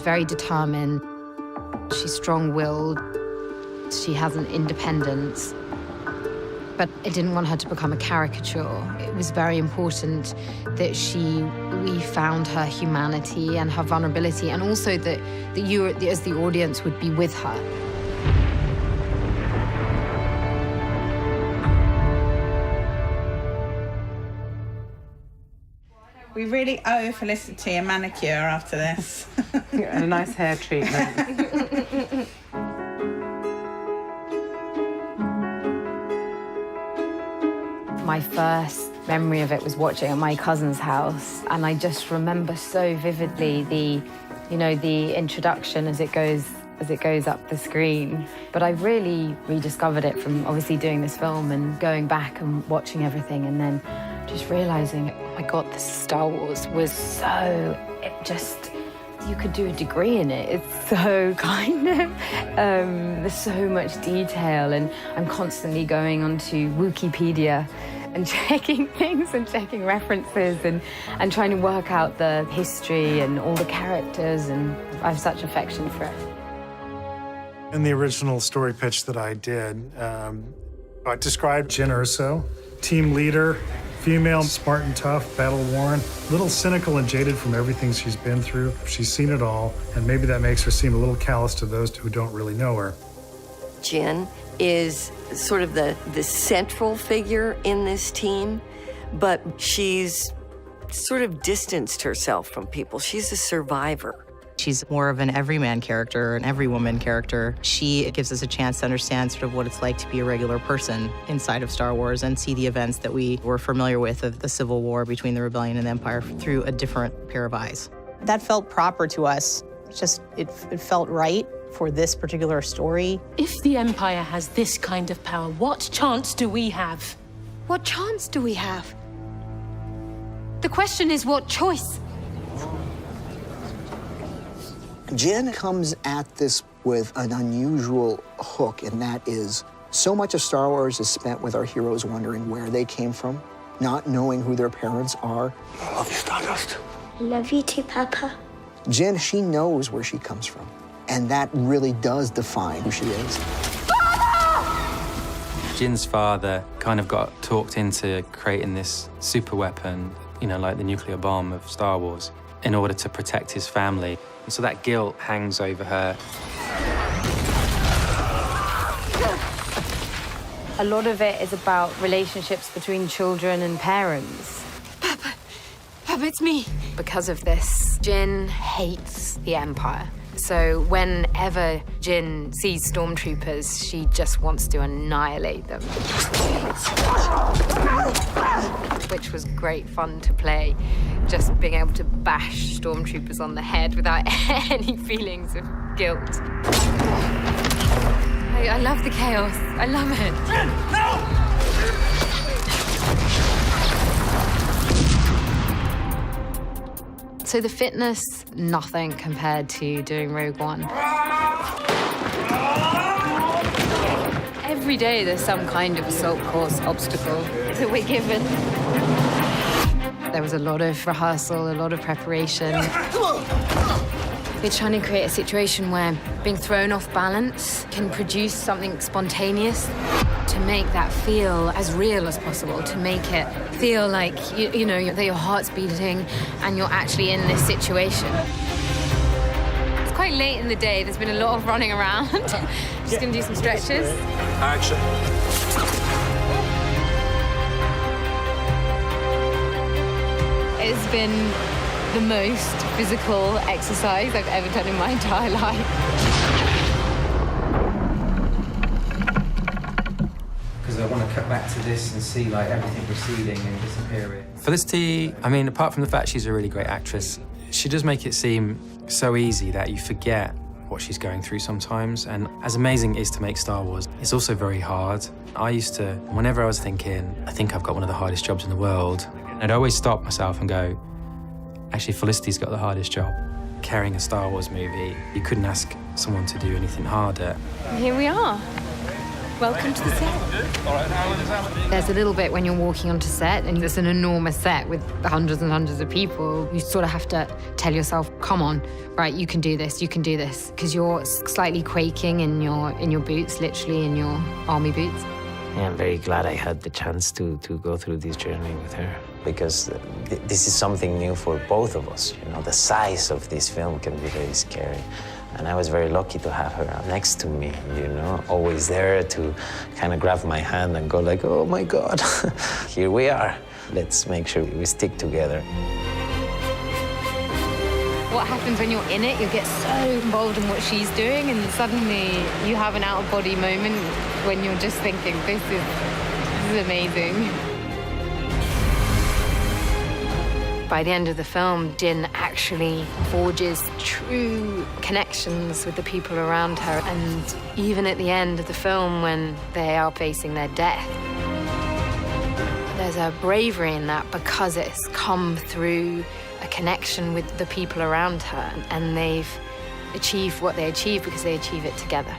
very determined. She's strong-willed. She has an independence. But I didn't want her to become a caricature. It was very important that we found her humanity and her vulnerability, and also that you, as the audience, would be with her. We really owe Felicity a manicure after this. And a nice hair treatment. My first memory of it was watching at my cousin's house, and I just remember so vividly the introduction as it goes up the screen. But I really rediscovered it from obviously doing this film and going back and watching everything, and then just realizing, oh my God, this Star Wars was you could do a degree in it. It's so kind of, there's so much detail, and I'm constantly going onto Wikipedia and checking things and checking references and trying to work out the history and all the characters, and I have such affection for it. In the original story pitch that I did, I described Jyn Erso, team leader, female, smart and tough, battle-worn, a little cynical and jaded from everything she's been through. She's seen it all, and maybe that makes her seem a little callous to those who don't really know her. Jyn is sort of the central figure in this team, but she's sort of distanced herself from people. She's a survivor. She's more of an everyman character, an everywoman character. She gives us a chance to understand sort of what it's like to be a regular person inside of Star Wars and see the events that we were familiar with of the Civil War between the Rebellion and the Empire through a different pair of eyes. That felt proper to us. It felt right for this particular story. If the Empire has this kind of power, what chance do we have? What chance do we have? The question is, what choice? Jyn comes at this with an unusual hook, and that is so much of Star Wars is spent with our heroes wondering where they came from, not knowing who their parents are. I love you, Stardust. I love you too, Papa. Jyn, she knows where she comes from, and that really does define who she is. Jyn's father kind of got talked into creating this super weapon, you know, like the nuclear bomb of Star Wars, in order to protect his family. And so that guilt hangs over her. A lot of it is about relationships between children and parents. Papa, it's me. Because of this, Jyn hates the Empire. So whenever Jyn sees stormtroopers, she just wants to annihilate them. Which was great fun to play, just being able to bash stormtroopers on the head without any feelings of guilt. I love the chaos. I love it. Jyn, no! So the fitness, nothing compared to doing Rogue One. Every day there's some kind of assault course obstacle that we're given. There was a lot of rehearsal, a lot of preparation. We're trying to create a situation where being thrown off balance can produce something spontaneous, to make that feel as real as possible, to make it feel like, you know, that your heart's beating and you're actually in this situation. It's quite late in the day. There's been a lot of running around. Just gonna do some stretches. Action. It's been the most physical exercise I've ever done in my entire life. Because I want to cut back to this and see like everything receding and disappearing. Felicity, I mean, apart from the fact she's a really great actress, she does make it seem so easy that you forget what she's going through sometimes. And as amazing it is to make Star Wars, it's also very hard. I used to, whenever I was thinking, I think I've got one of the hardest jobs in the world, I'd always stop myself and go, actually, Felicity's got the hardest job. Carrying a Star Wars movie, you couldn't ask someone to do anything harder. Here we are. Welcome to the set. There's a little bit when you're walking onto set, and it's an enormous set with hundreds and hundreds of people. You sort of have to tell yourself, come on, right, you can do this, because you're slightly quaking in your boots, literally in your army boots. Yeah, I'm very glad I had the chance to go through this journey with her, because this is something new for both of us. You know, the size of this film can be very scary. And I was very lucky to have her next to me, you know, always there to kind of grab my hand and go like, oh my God, here we are. Let's make sure we stick together. What happens when you're in it, you get so involved in what she's doing, and suddenly you have an out-of-body moment when you're just thinking, this is amazing. By the end of the film, Jin actually forges true connections with the people around her. And even at the end of the film, when they are facing their death, there's a bravery in that because it's come through a connection with the people around her. And they've achieved what they achieved because they achieve it together.